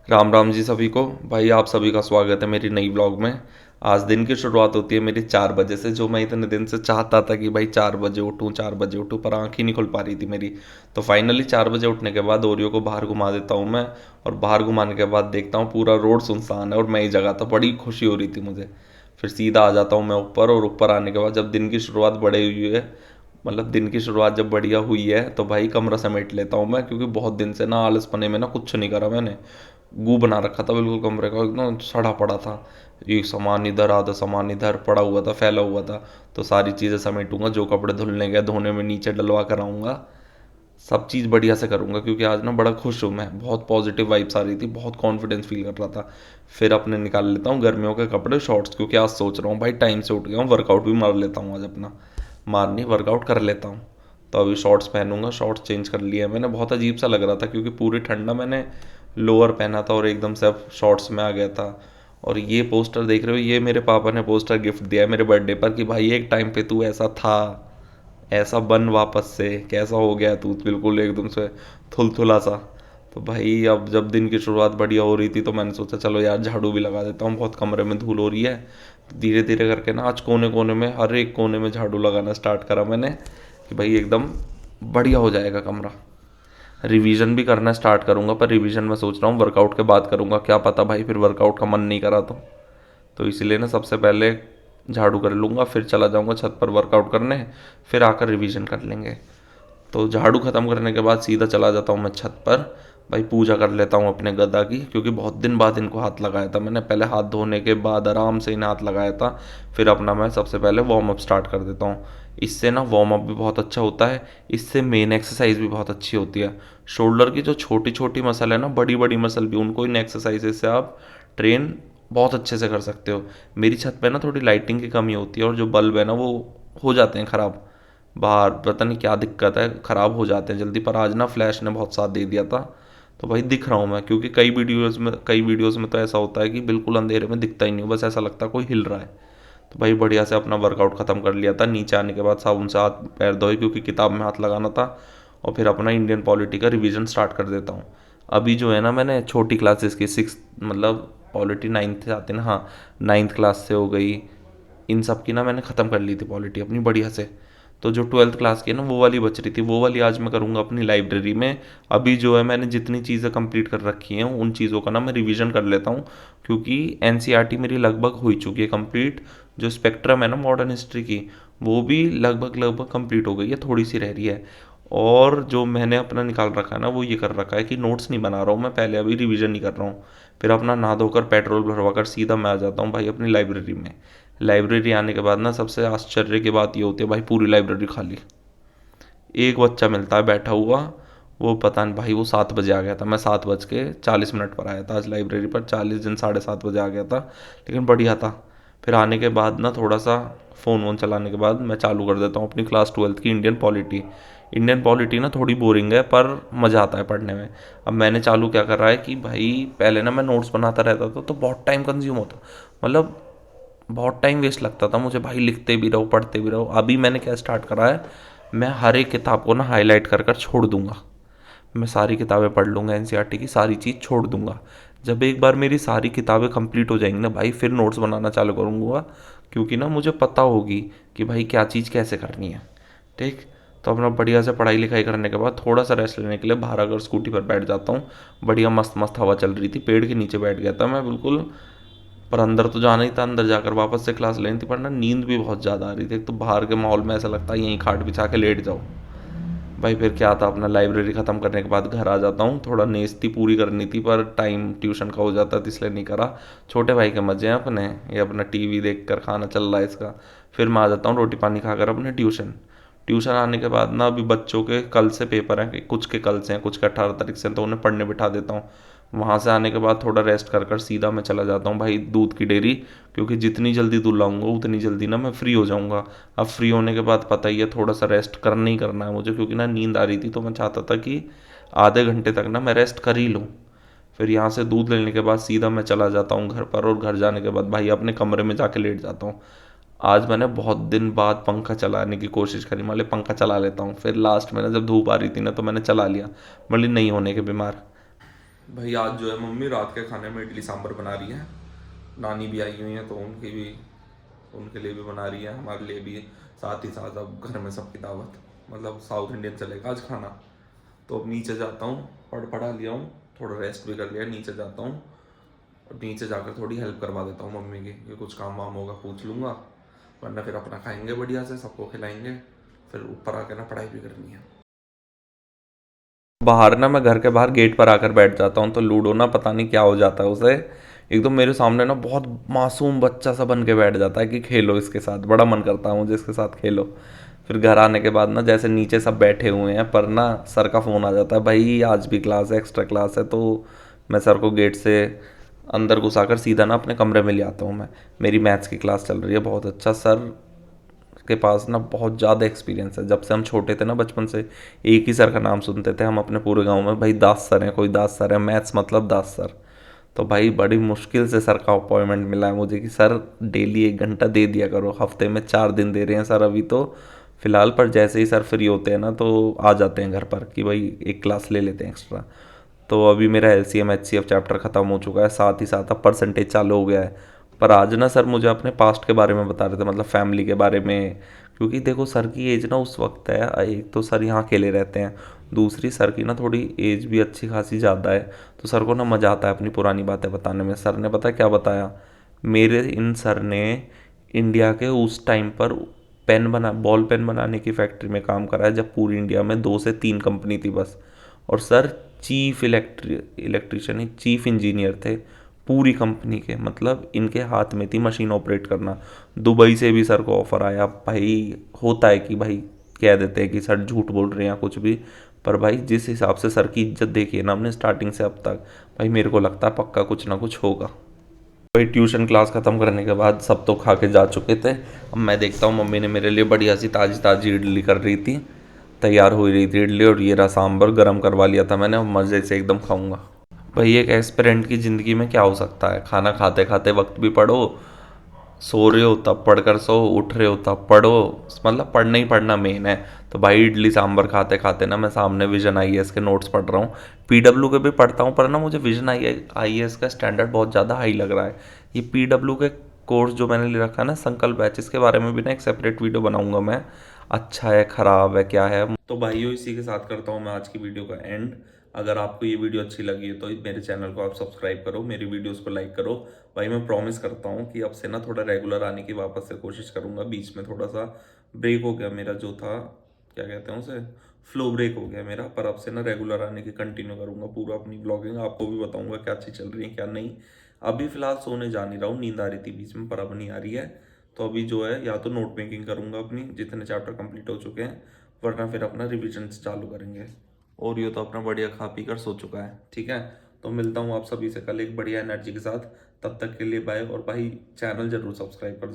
राम राम जी सभी को। भाई आप सभी का स्वागत है मेरी नई ब्लॉग में। आज दिन की शुरुआत होती है मेरी 4 बजे से, जो मैं इतने दिन से चाहता था कि भाई 4 बजे उठूं 4 बजे उठूं, पर आँख ही नहीं खुल पा रही थी मेरी। तो फाइनली 4 बजे उठने के बाद ओरियो को बाहर घुमा देता हूँ मैं। और बाहर घुमाने के बाद देखता हूँ पूरा रोड सुनसान है और मैं ही जगह था। बड़ी खुशी हो रही थी मुझे। फिर सीधा आ जाता हूँ मैं ऊपर, और ऊपर आने के बाद जब दिन की शुरुआत बड़े हुई है, मतलब दिन की शुरुआत जब बढ़िया हुई है, तो भाई कमरा समेट लेता हूँ मैं, क्योंकि बहुत दिन से ना आलसपने में ना कुछ नहीं करा मैंने। गू बना रखा था बिल्कुल कमरे का, एकदम सड़ा पड़ा था। एक सामान इधर, आधा सामान इधर पड़ा हुआ था, फैला हुआ था। तो सारी चीज़ें समेटूंगा, जो कपड़े धुलने गए धोने में नीचे डलवा कर आऊँगा। सब चीज़ बढ़िया से करूँगा, क्योंकि आज ना बड़ा खुश हूँ मैं, बहुत पॉजिटिव वाइब्स आ रही थी, बहुत कॉन्फिडेंस फील कर रहा था। फिर अपने निकाल लेता हूँ गर्मियों के कपड़े, शॉर्ट्स, क्योंकि आज सोच रहा हूँ भाई टाइम से उठ गया हूँ, वर्कआउट भी मार लेता हूँ आज अपना। मारनी वर्कआउट कर लेता हूँ। तो अभी शॉर्ट्स पहनूंगा, शॉर्ट्स चेंज कर लिया है मैंने। बहुत अजीब सा लग रहा था, क्योंकि पूरी ठंडा मैंने लोअर पहना था और एकदम से अब शॉर्ट्स में आ गया था। और ये पोस्टर देख रहे हो, ये मेरे पापा ने पोस्टर गिफ्ट दिया है मेरे बर्थडे पर, कि भाई एक टाइम पे तू ऐसा था, ऐसा बन वापस से, कैसा हो गया तू बिल्कुल एकदम से थुलथुला सा। तो भाई अब जब दिन की शुरुआत बढ़िया हो रही थी, तो मैंने सोचा चलो यार झाड़ू भी लगा देता हूँ, बहुत कमरे में धूल हो रही है। तो धीरे धीरे करके ना आज कोने कोने में, हर एक कोने में झाड़ू लगाना स्टार्ट करा मैंने, कि भाई एकदम बढ़िया हो जाएगा कमरा। रिवीजन भी करना स्टार्ट करूँगा, पर रिवीजन मैं सोच रहा हूँ वर्कआउट के बाद करूँगा, क्या पता भाई फिर वर्कआउट का मन नहीं करा तो इसलिए ना सबसे पहले झाड़ू कर लूँगा, फिर चला जाऊँगा छत पर वर्कआउट करने, फिर आकर रिवीजन कर लेंगे। तो झाड़ू खत्म करने के बाद सीधा चला जाता हूँ मैं छत पर। भाई पूजा कर लेता हूँ अपने गधा की, क्योंकि बहुत दिन बाद इनको हाथ लगाया था मैंने। पहले हाथ धोने के बाद आराम से इन्हें हाथ लगाया था। फिर अपना मैं सबसे पहले वार्म अप स्टार्ट कर देता हूँ। इससे ना वार्म अप भी बहुत अच्छा होता है, इससे मेन एक्सरसाइज भी बहुत अच्छी होती है। शोल्डर की जो छोटी छोटी मसल है ना, बड़ी बड़ी मसल भी, उनको इन एक्सरसाइजेज से आप ट्रेन बहुत अच्छे से कर सकते हो। मेरी छत पे ना थोड़ी लाइटिंग की कमी होती है, और जो बल्ब है ना वो हो जाते हैं ख़राब। बाहर पता नहीं क्या दिक्कत है, ख़राब हो जाते हैं जल्दी, पर आज ना फ्लैश ने बहुत साथ दे दिया था। तो भाई दिख रहा हूँ मैं, क्योंकि कई वीडियोज़ में तो ऐसा होता है कि बिल्कुल अंधेरे में दिखता ही नहीं हो, बस ऐसा लगता है कोई हिल रहा है। तो भाई बढ़िया से अपना वर्कआउट ख़त्म कर लिया था। नीचे आने के बाद साबुन से हाथ पैर धोए, क्योंकि किताब में हाथ लगाना था। और फिर अपना इंडियन पॉलिटी का रिवीजन स्टार्ट कर देता हूँ। अभी जो है ना, मैंने छोटी क्लासेस की, सिक्स मतलब पॉलिटी नाइन्थ से आते ना, हाँ, नाइन्थ क्लास से हो गई, इन सब की ना मैंने ख़त्म कर ली थी पॉलिटी अपनी बढ़िया से। तो जो ट्वेल्थ क्लास की है ना, वो वाली बच रही थी, वो वाली आज मैं करूँगा अपनी लाइब्रेरी में। अभी जो है मैंने जितनी चीज़ें कंप्लीट कर रखी हैं, उन चीज़ों का ना मैं रिवीजन कर लेता हूँ, क्योंकि एनसीईआरटी मेरी लगभग हो ही चुकी है कंप्लीट। जो स्पेक्ट्रम है ना मॉडर्न हिस्ट्री की, वो भी लगभग लगभग कंप्लीट हो गई है, थोड़ी सी रह रही है। और जो मैंने अपना निकाल रखा है ना, वो ये कर रखा है कि नोट्स नहीं बना रहा हूँ मैं पहले, अभी रिवीजन नहीं कर रहा हूँ। फिर अपना नहा धोकर पेट्रोल भरवा कर सीधा मैं आ जाता हूँ भाई अपनी लाइब्रेरी में। लाइब्रेरी आने के बाद ना सबसे आश्चर्य की बात ये होती है भाई, पूरी लाइब्रेरी खाली। एक बच्चा मिलता है बैठा हुआ, वो पता नहीं भाई, वो 7 बजे आ गया था, मैं 7 बज के 40 मिनट पर आया था आज लाइब्रेरी पर, 40 दिन 7:30 बजे आ गया था, लेकिन बढ़िया था। फिर आने के बाद ना थोड़ा सा फ़ोन वोन चलाने के बाद मैं चालू कर देता हूँ अपनी क्लास ट्वेल्थ की इंडियन पॉलिटी। इंडियन पॉलिटी ना थोड़ी बोरिंग है, पर मज़ा आता है पढ़ने में। अब मैंने चालू क्या कर रहा है कि भाई पहले ना मैं नोट्स बनाता रहता था, तो बहुत टाइम कंज्यूम होता, मतलब बहुत टाइम वेस्ट लगता था मुझे भाई, लिखते भी रहो पढ़ते भी रहो। अभी मैंने क्या स्टार्ट करा है, मैं हर एक किताब को ना हाईलाइट कर कर छोड़ दूंगा। मैं सारी किताबें पढ़ लूँगा, एनसीईआरटी की सारी चीज़ छोड़ दूंगा। जब एक बार मेरी सारी किताबें कंप्लीट हो जाएंगी ना भाई, फिर नोट्स बनाना चालू करूँगा, क्योंकि ना मुझे पता होगी कि भाई क्या चीज़ कैसे करनी है। ठीक। तो अपना बढ़िया से पढ़ाई लिखाई करने के बाद थोड़ा सा रेस्ट लेने के लिए बाहर अगर स्कूटी पर बैठ जाता हूँ। बढ़िया मस्त मस्त हवा चल रही थी, पेड़ के नीचे बैठ गया था मैं बिल्कुल। पर अंदर तो जाना ही था, अंदर जाकर वापस से क्लास लेनी थी, पर ना नींद भी बहुत ज़्यादा आ रही थी। एक तो बाहर के माहौल में ऐसा लगता है यहीं खाट बिछा के लेट जाओ। भाई फिर क्या था, अपना लाइब्रेरी ख़त्म करने के बाद घर आ जाता हूँ। थोड़ा नेस्ती पूरी करनी थी, पर टाइम ट्यूशन का हो जाता था, इसलिए नहीं करा। छोटे भाई के मज़े हैं अपने, ये अपना टीवी देख कर खाना चल रहा है इसका। फिर मैं आ जाता हूँ रोटी पानी खाकर अपने ट्यूशन। ट्यूशन आने के बाद ना, अभी बच्चों के कल से पेपर हैं, कि कुछ के कल से हैं, कुछ के 18 तारीख से हैं, तो उन्हें पढ़ने बिठा देता हूँ। वहाँ से आने के बाद थोड़ा रेस्ट कर कर सीधा मैं चला जाता हूँ भाई दूध की डेयरी, क्योंकि जितनी जल्दी दूध लाऊंगा उतनी जल्दी ना मैं फ्री हो जाऊँगा। अब फ्री होने के बाद पता ही है, थोड़ा सा रेस्ट करना ही करना है मुझे, क्योंकि ना नींद आ रही थी, तो मैं चाहता था कि आधे घंटे तक ना मैं रेस्ट कर ही लूँ। फिर यहाँ से दूध लेने के बाद सीधा मैं चला जाता हूँ घर पर, और घर जाने के बाद भाई अपने कमरे में जाके लेट जाता हूँ। आज मैंने बहुत दिन बाद पंखा चलाने की कोशिश करी, मान ली पंखा चला लेता हूँ, फिर लास्ट में ना जब धूप आ रही थी ना, तो मैंने चला लिया, मतलब नहीं होने के बीमार। भाई आज जो है मम्मी रात के खाने में इडली सांभर बना रही है। नानी भी आई हुई है तो उनके लिए भी बना रही है, हमारे लिए भी। साथ ही साथ अब घर में सबकी दावत, मतलब साउथ इंडियन चलेगा आज खाना। तो अब नीचे जाता हूँ, पढ़ा लिया हूँ, थोड़ा रेस्ट भी कर लिया, नीचे जाता हूँ और नीचे जाकर थोड़ी हेल्प करवा देता हूँ मम्मी की, कि कुछ काम वाम होगा पूछ लूँगा, वरना फिर अपना खाएंगे बढ़िया से, सबको खिलाएंगे, फिर ऊपर आके ना पढ़ाई भी करनी है। बाहर ना मैं घर के बाहर गेट पर आकर बैठ जाता हूँ तो लूडो ना पता नहीं क्या हो जाता है उसे, एकदम मेरे सामने ना बहुत मासूम बच्चा सा बन के बैठ जाता है कि खेलो इसके साथ, बड़ा मन करता है मुझे इसके साथ खेलो। फिर घर आने के बाद ना जैसे नीचे सब बैठे हुए हैं पर ना सर का फ़ोन आ जाता है, भाई आज भी क्लास है, एक्स्ट्रा क्लास है। तो मैं सर को गेट से अंदर घुसाकर सीधा ना अपने कमरे में ले आता हूँ। मैं, मेरी मैथ्स की क्लास चल रही है, बहुत अच्छा सर के पास ना बहुत ज़्यादा एक्सपीरियंस है। जब से हम छोटे थे ना, बचपन से एक ही सर का नाम सुनते थे हम अपने पूरे गांव में, भाई दास सर हैं, कोई दास सर है, मैथ्स मतलब दास सर। तो भाई बड़ी मुश्किल से सर का अपॉइंटमेंट मिला है मुझे कि सर डेली 1 घंटा दे दिया करो, हफ्ते में 4 दिन दे रहे हैं सर अभी तो फिलहाल, पर जैसे ही सर फ्री होते हैं ना तो आ जाते हैं घर पर कि भाई एक क्लास ले लेते हैं एक्स्ट्रा। तो अभी मेरा LCM HCF चैप्टर ख़त्म हो चुका है, साथ ही साथ अब परसेंटेज चालू हो गया है। पर आज ना सर मुझे अपने पास्ट के बारे में बता रहे थे, मतलब फैमिली के बारे में। क्योंकि देखो सर की एज ना उस वक्त है, एक तो सर यहाँ अकेले रहते हैं, दूसरी सर की ना थोड़ी एज भी अच्छी खासी ज़्यादा है। तो सर को ना मज़ा आता है अपनी पुरानी बातें बताने में। सर ने पता क्या बताया, मेरे इन सर ने इंडिया के उस टाइम पर बॉल पेन बनाने की फैक्ट्री में काम करा है जब पूरी इंडिया में 2 से 3 कंपनी थी बस। और sir chief electrician, chief engineer थे पूरी कंपनी के, मतलब इनके हाथ में थी मशीन ऑपरेट करना। दुबई से भी सर को ऑफर आया भाई। होता है कि भाई कह देते हैं कि सर झूठ बोल रहे हैं या कुछ भी, पर भाई जिस हिसाब से सर की इज्जत देखी है ना हमने स्टार्टिंग से अब तक, भाई मेरे को लगता है पक्का कुछ ना कुछ होगा। भाई ट्यूशन क्लास ख़त्म करने के बाद सब तो खा के जा चुके थे। अब मैं देखता हूँ मम्मी ने मेरे लिए बढ़िया सी ताज़ी ताज़ी इडली कर रही थी, तैयार हो रही थी इडली, और ये रहा सांभर गर्म करवा लिया था मैंने, अब मज़े से एकदम खाऊंगा। भाई एक एस्पिरेंट की ज़िंदगी में क्या हो सकता है, खाना खाते खाते वक्त भी पढ़ो, सो रहे हो तब पढ़कर सो, उठ रहे हो तब पढ़ो, मतलब पढ़ना ही पढ़ना मेन है। तो भाई इडली सांभर खाते खाते ना मैं सामने विजन IAS के नोट्स पढ़ रहा हूँ। PW के भी पढ़ता हूँ पर ना मुझे विजन IAS का स्टैंडर्ड बहुत ज़्यादा हाई लग रहा है। ये PW के कोर्स जो मैंने ले रखा है ना, संकल्प बैच, इसके बारे में भी ना एक सेपरेट वीडियो बनाऊंगा मैं, अच्छा है ख़राब है क्या है। तो भाइयों इसी के साथ करता हूँ मैं आज की वीडियो का एंड। अगर आपको ये वीडियो अच्छी लगी है तो मेरे चैनल को आप सब्सक्राइब करो, मेरी वीडियोस को लाइक करो। भाई मैं प्रॉमिस करता हूँ कि अब से ना थोड़ा रेगुलर आने की वापस से कोशिश करूँगा। बीच में थोड़ा सा ब्रेक हो गया मेरा, जो था क्या कहते हैं उसे, फ्लो ब्रेक हो गया मेरा, पर अब से ना रेगुलर आने की कंटिन्यू करूँगा पूरा अपनी ब्लॉगिंग, आपको भी बताऊँगा क्या अच्छी चल रही है क्या नहीं। अभी फिलहाल सोने जा नहीं रहा हूँ, नींद आ रही थी बीच में पर अब नहीं आ रही है। तो अभी जो है या तो नोट मेकिंग करूँगा अपनी, जितने चैप्टर कंप्लीट हो चुके हैं, वरना फिर अपना रिविजन चालू करेंगे। और ये तो अपना बढ़िया खा पी कर सो चुका है, ठीक है। तो मिलता हूँ आप सभी से कल एक बढ़िया एनर्जी के साथ, तब तक के लिए बाय। और भाई चैनल जरूर सब्सक्राइब कर